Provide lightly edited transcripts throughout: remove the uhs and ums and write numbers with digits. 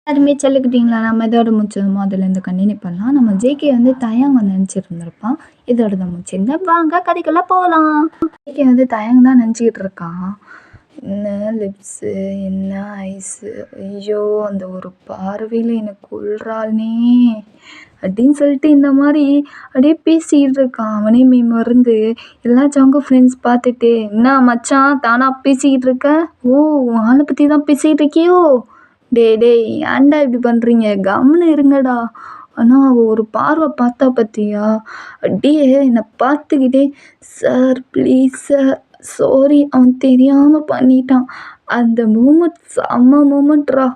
யாருமே செல்லுக்கிட்டீங்களா நம்ம இதோட முடிச்சதுமோ அதுலேருந்து கண்டினியூ பண்ணலாம். நம்ம ஜேகே வந்து தயங்க நினச்சிட்டு இருந்திருப்பான். இதோட தான் முடிச்சிருங்க. வாங்க கதைக்குள்ள போகலாம். ஜேகே வந்து தயங்க தான் நினச்சிக்கிட்டு இருக்கான். என்ன லிப்ஸு, என்ன ஐஸு, ஐயோ! அந்த ஒரு பார்வையில் என்னை கொல்றானே அப்படின்னு சொல்லிட்டு இந்த மாதிரி அப்படியே பேசிக்கிட்டு இருக்கான். அவனே மறந்து எல்லா ஜாங்கும் ஃப்ரெண்ட்ஸ் பார்த்துட்டு, என்ன மச்சான் தானா பேசிக்கிட்டு இருக்க? ஓ! உன் ஆளை பற்றி தான் பேசிக்கிட்டு இருக்கியோ? டேய் ஏன்டா இப்படி பண்ணுறீங்க? கம்முன்னு இருங்கடா. ஆனால் அவள் ஒரு பார்வை பார்த்தா பார்த்தியா? அப்படியே என்னை பார்த்துக்கிட்டே, சார் ப்ளீஸ் சார் சாரி அவன் தெரியாமல் பண்ணிட்டான். அந்த மூமெண்ட் செம்ம மூமெண்ட்ரா.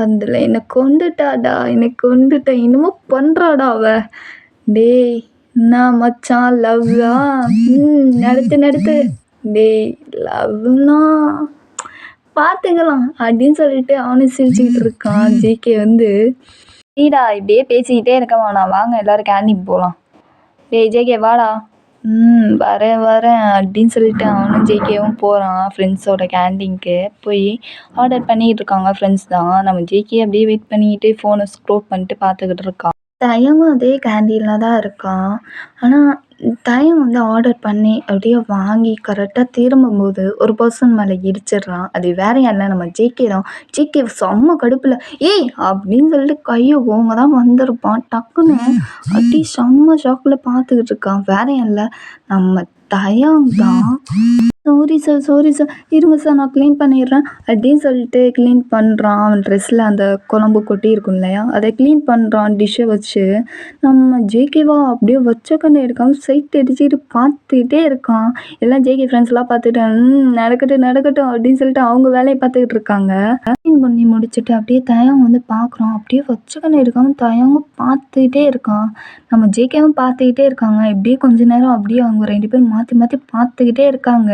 அதில் என்னை கொண்டுட்டாடா, என்னை கொண்டுட்டா. என்னமோ பண்ணுறாடா அவ. டேய் என்ன மச்சான் லவ்வா? நடத்து. டேய் லவ்னா பார்த்துக்கலாம் அப்படின்னு சொல்லிட்டு அவனும் சிரிச்சுக்கிட்டு இருக்கான். ஜேகே வந்து டீடா இப்படியே பேசிக்கிட்டே இருக்க வேணாம், வாங்க எல்லாரும் கேண்டீன் போகலாம். டேய் ஜேகே வாடா. வரேன் அப்படின்னு சொல்லிட்டு அவனும் ஜேகேவும் போகிறான் ஃப்ரெண்ட்ஸோட கேண்டீனுக்கு. போய் ஆர்டர் பண்ணிக்கிட்டு இருக்காங்க ஃப்ரெண்ட்ஸ் தான். நம்ம ஜேகே அப்படியே வெயிட் பண்ணிக்கிட்டு ஃபோனை ஸ்க்ரோல் பண்ணிட்டு பார்த்துக்கிட்டு இருக்கான். தயங்கும் அதே கேண்டீனில் தான் இருக்கான். ஆனால் தயம் வந்து ஆர்டர் பண்ணி அப்படியே வாங்கி கரெக்டாக திரும்பும்போது ஒரு பர்சன் மேலே இடிச்சிடுறான். அது வேற யாரும் நம்ம ஜேகே தான். ஜேகே செம்ம கடுப்பில் ஏய் அப்படின்னு சொல்லிட்டு கையை ஓங்க தான் வந்திருப்பான். டக்குன்னு அப்படியே செம்ம ஷாக்கில் பார்த்துக்கிட்டு இருக்கான். வேற இல்லை நம்ம தயம் தான். சாரி சார் இருங்க சார் நான் க்ளீன் பண்ணிடுறேன் அப்படின்னு சொல்லிட்டு க்ளீன் பண்ணுறான். அவன் ட்ரெஸ்ஸில் அந்த குழம்பு கொட்டி இருக்கும் இல்லையா, அதை க்ளீன் பண்ணுறான் டிஷ்ஷை வச்சு. நம்ம ஜேகேவா அப்படியே வச்ச கண்ணு எடுக்காமல் சைட் அடிச்சுக்கிட்டு பார்த்துக்கிட்டே இருக்கான். எல்லாம் ஜேகே ஃப்ரெண்ட்ஸ்லாம் பார்த்துட்டு நடக்கட்டும் அப்படின்னு சொல்லிட்டு அவங்க வேலையை பார்த்துக்கிட்டு இருக்காங்க. க்ளீன் பண்ணி முடிச்சுட்டு அப்படியே தயம் வந்து பார்க்குறோம். அப்படியே வச்ச கண்ணு எடுக்காமல் தயங்கும் பார்த்துக்கிட்டே இருக்கான். நம்ம ஜேகேவும் பார்த்துக்கிட்டே இருக்காங்க. இப்படியே கொஞ்ச நேரம் அப்படியே அவங்க 2 பேரும் மாற்றி பார்த்துக்கிட்டே இருக்காங்க.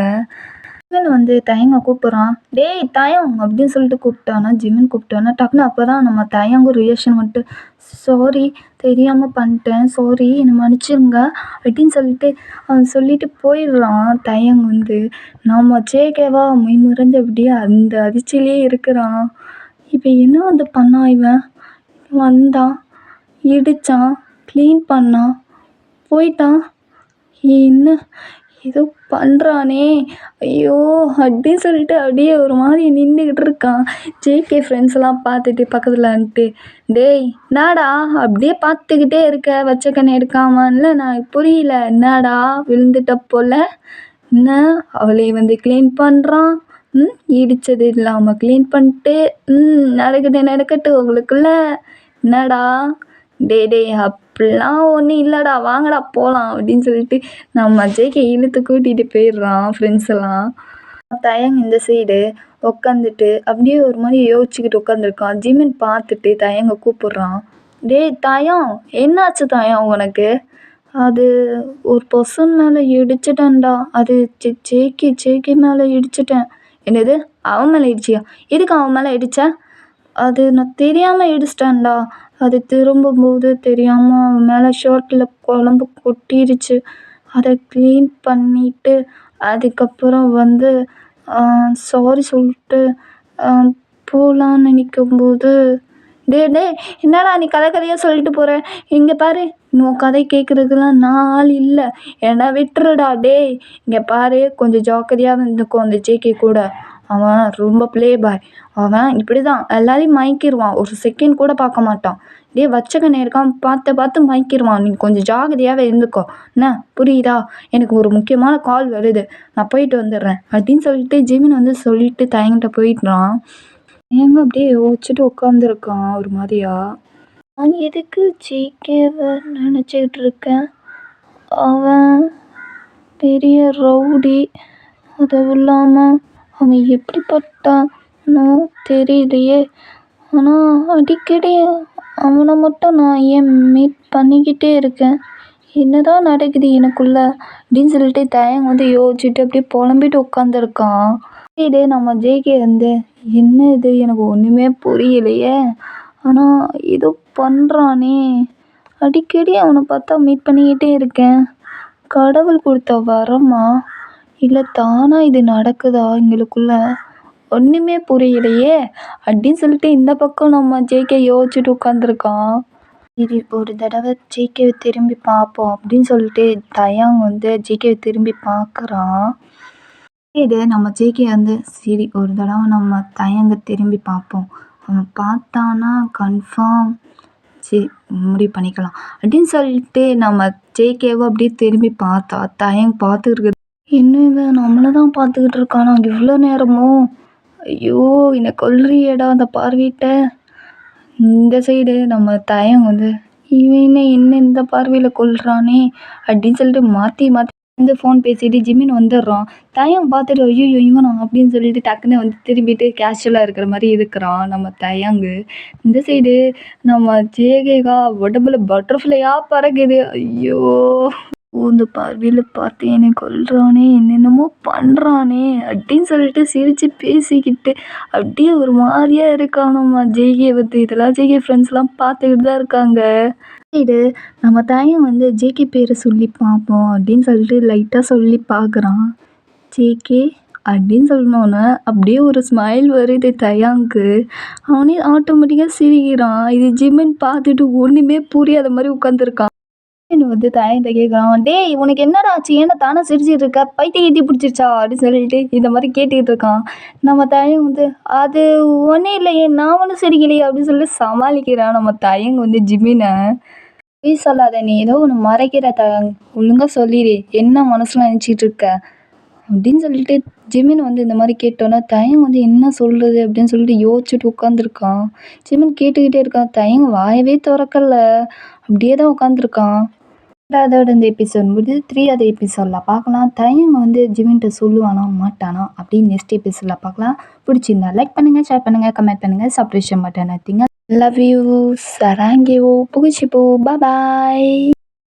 ஜிமின் வந்து தயங்க கூப்பிட்றான். டேய் தயம் அப்படின்னு சொல்லிட்டு கூப்பிட்டானா, ஜிமின் கூப்பிட்டானா டக்குன்னு அப்போ தான் நம்ம தயங்கும் ரியாக்ஷன் வந்துட்டு சாரி தெரியாமல் பண்ணிட்டேன், சாரி என்னை மன்னிச்சிருங்க அப்படின்னு சொல்லிட்டு போயிடுறான். தயங் வந்து நம்ம ஜேகேவா மெய்மறந்து அப்படியே அந்த அதிர்ச்சியிலே இருக்கிறான். இப்போ என்ன வந்து பண்ணான் இவன்? வந்தான், இடித்தான், க்ளீன் பண்ணான், போயிட்டான். என்ன ஏதோ பண்ணுறானே ஐயோ அப்படின்னு சொல்லிட்டு அப்படியே ஒரு மாதிரி நின்றுக்கிட்டு இருக்கான். ஜேகே ஃப்ரெண்ட்ஸ்லாம் பார்த்துட்டு பக்கத்தில் வந்துட்டு டேய் என்னடா அப்படியே பார்த்துக்கிட்டே இருக்க வச்ச கண்ணு எடுக்காமல, நான் புரியல என்னடா விழுந்துட்ட போல, என்ன அவளே வந்து க்ளீன் பண்ணுறான், இடித்தது இல்லாமல் க்ளீன் பண்ணிட்டு நடக்கட்டும் உங்களுக்குள்ள என்னடா டேய் அப்படிலாம் ஒன்றும் இல்லைடா வாங்கடா போகலாம் அப்படின்னு சொல்லிட்டு நம்ம ஜேகே இழுத்து கூட்டிகிட்டு போயிடுறான் ஃப்ரெண்ட்ஸ் எல்லாம். தயங் இந்த சைடு உட்காந்துட்டு அப்படியே ஒரு மாதிரி யோசிச்சுக்கிட்டு உட்காந்துருக்கான். ஜிமின் பார்த்துட்டு தயங்க கூப்பிட்றான். டேய் தயம் என்னாச்சு தயம் உனக்கு? அது ஒரு பர்சன் மேலே இடிச்சிட்டேன்டா. அது ஜேகே மேலே இடிச்சிட்டேன். என்னது அவன் மேலே இடிச்சியா? எதுக்கு அவன் மேலே இடிச்ச? அது நான் தெரியாமல் இடிச்சிட்டேன்டா. அது திரும்பும்போது தெரியாமல் அவன் மேலே ஷர்ட்டில் குழம்பு கொட்டிடுச்சு. அதை க்ளீன் பண்ணிவிட்டு அதுக்கப்புறம் வந்து சாரி சொல்லிட்டு போகலான்னு நினைக்கும்போது டேய் என்னடா நீ கதையாக சொல்லிட்டு போகிற? இங்கே பாரு உன் கதை கேட்குறதுக்கெல்லாம் நான் ஆள் இல்லை, என்னை விட்டுருடா. டேய் இங்கே பாரு கொஞ்சம் ஜாக்கிரதையாக இருந்துக்கோ அந்த ஜேகே கூட. அவன் ரொம்ப ப்ளே பாய். அவன் இப்படி தான் எல்லாரையும் மயக்கிடுவான், ஒரு செகண்ட் கூட பார்க்க மாட்டான். டேய் வச்ச கண்ணு இருக்கான் பார்த்து மயக்கிடுவான். நீ கொஞ்சம் ஜாகிரதையாகவே இருந்துக்கோ என்ன புரியுதா? எனக்கு ஒரு முக்கியமான கால் வருது, நான் போயிட்டு வந்துடுறேன் அப்படின்னு சொல்லிட்டு ஜிமின் வந்து சொல்லிட்டு தயங்கிட்ட போயிட்டான். ஏங்க அப்படியே யோசிச்சுட்டு உட்காந்துருக்கான் ஒரு மாதிரியா. நான் எதுக்கு ஜேகேவை நினச்சிக்கிட்டு இருக்கேன்? அவன் பெரிய ரவுடி, அதுவும் இல்லாமல் அவன் எப்படிப்பட்டானோ தெரியலையே. ஆனால் அடிக்கடி அவனை மட்டும் நான் ஏன் மீட் பண்ணிக்கிட்டே இருக்கேன்? என்னதான் நடக்குது எனக்குள்ள அப்படின்னு சொல்லிட்டு தயங் வந்து யோசிச்சுட்டு அப்படியே புலம்பிட்டு உட்காந்துருக்கான். இதே நம்ம ஜேகே வந்து என்ன இது எனக்கு ஒன்றுமே புரியலையே, ஆனால் ஏதோ பண்ணுறானே, அடிக்கடி அவனை பார்த்தா மீட் பண்ணிக்கிட்டே இருக்கேன். கடவுள் கொடுத்த வரமா இல்லை தானாக இது நடக்குதா எங்களுக்குள்ள? ஒன்றுமே புரியலையே அப்படின்னு சொல்லிட்டு இந்த பக்கம் நம்ம ஜேகே யோசிச்சுட்டு உட்காந்துருக்கான். சரி ஒரு தடவை ஜேகேவை திரும்பி பார்ப்போம் அப்படின்னு சொல்லிட்டு தயாங் வந்து ஜேகேவை திரும்பி பார்க்குறான். இது நம்ம ஜேகே வந்து சரி ஒரு தடவை நம்ம தயங்க திரும்பி பார்ப்போம், அவன் பார்த்தானா கன்ஃபார்ம் சரி முடிவு பண்ணிக்கலாம் அப்படின்னு சொல்லிட்டு நம்ம ஜேகேவை அப்படியே திரும்பி பார்த்தா தயங் பார்த்துருக்கு. இன்னும் இவன் நம்மளை தான் பார்த்துக்கிட்டு இருக்கானா இவ்வளோ நேரமும். ஐயோ என்னை கொல்றியேடா அந்த பார்வையிட்ட. இந்த சைடு நம்ம தயங் வந்து இவன் என்ன இந்த பார்வையில் கொல்றானே அப்படின்னு சொல்லிட்டு மாற்றி மாற்றி வந்து ஃபோன் பேசிட்டு ஜிமின் வந்துடுறான். தயங் பார்த்துட்டு ஐயோ இவனா அப்படின்னு சொல்லிட்டு டக்குன்னு வந்து திரும்பிட்டு கேஷுவலாக இருக்கிற மாதிரி இருக்கிறான் நம்ம தயங்கு. இந்த சைடு நம்ம ஜேகேகா உடம்புல பட்டர்ஃப்ளையாக பறக்குது. ஐயோ இந்த பார்வையில் பார்த்து என்னை கொல்றானே என்னென்னமோ பண்ணுறானே அப்படின்னு சொல்லிட்டு சிரித்து பேசிக்கிட்டு அப்படியே ஒரு மாதிரியா இருக்கானம்மா ஜேகே வந்து. இதெல்லாம் ஜேகே ஃப்ரெண்ட்ஸ்லாம் பார்த்துக்கிட்டு தான் இருக்காங்க. இது நம்ம தாயம் வந்து ஜேகே பேரை சொல்லி பார்ப்போம் அப்படின்னு சொல்லிட்டு லைட்டாக சொல்லி பார்க்குறான். ஜேகே அப்படின்னு சொல்லணுன்னே அப்படியே ஒரு ஸ்மைல் வருது தயாங்க்கு. அவனே ஆட்டோமேட்டிக்காக சிரிக்கிறான். இது ஜிமின் பார்த்துட்டு ஒன்றுமே புரியாத மாதிரி உட்காந்துருக்கான். வந்து தயங்கிட்ட கேட்குறான், டேய் உனக்கு என்னடா ஆச்சு, ஏன்னா தானே சிரிச்சிட்டு இருக்க, பைத்தியம் கீத்தி பிடிச்சிருச்சா அப்படின்னு சொல்லிட்டு இந்த மாதிரி கேட்டுக்கிட்டு இருக்கான். நம்ம தயங்க வந்து அது ஒன்றும் இல்லையே நான் ஒன்றும் சிரிக்கலையே அப்படின்னு சொல்லி சமாளிக்கிறான் நம்ம தயங்க வந்து ஜிமினை. பொய் சொல்லாத, நீ ஏதோ ஒன்று மறைக்கிற தயங், ஒழுங்காக சொல்லிடு என்ன மனசுல நினச்சிட்டு இருக்க அப்படின்னு சொல்லிட்டு ஜிமின் வந்து இந்த மாதிரி கேட்டோன்னா தயங் வந்து என்ன சொல்கிறது அப்படின்னு சொல்லிட்டு யோசிச்சுட்டு உட்காந்துருக்கான். ஜிமின் கேட்டுக்கிட்டே இருக்கான். தயங் வாயவே திறக்கல, அப்படியே தான் உட்காந்துருக்கான். அதோட இந்த எபிசோட் முடிஞ்சு 3வது எபிசோடில் பார்க்கலாம். தயங்க வந்து ஜிமின்கிட்ட சொல்லுவானா மாட்டானா அப்படின்னு நெக்ஸ்ட் எபிசோடில் பார்க்கலாம். பிடிச்சிருந்தா லைக் பண்ணுங்கள், ஷேர் பண்ணுங்கள், கமெண்ட் பண்ணுங்கள், சப்ஸ்கிரிப்ஷன் பட்டன் அழுத்திங்க. லவ் யூ, சராங்கியோ, புகுச்சிப்போ, பாய்.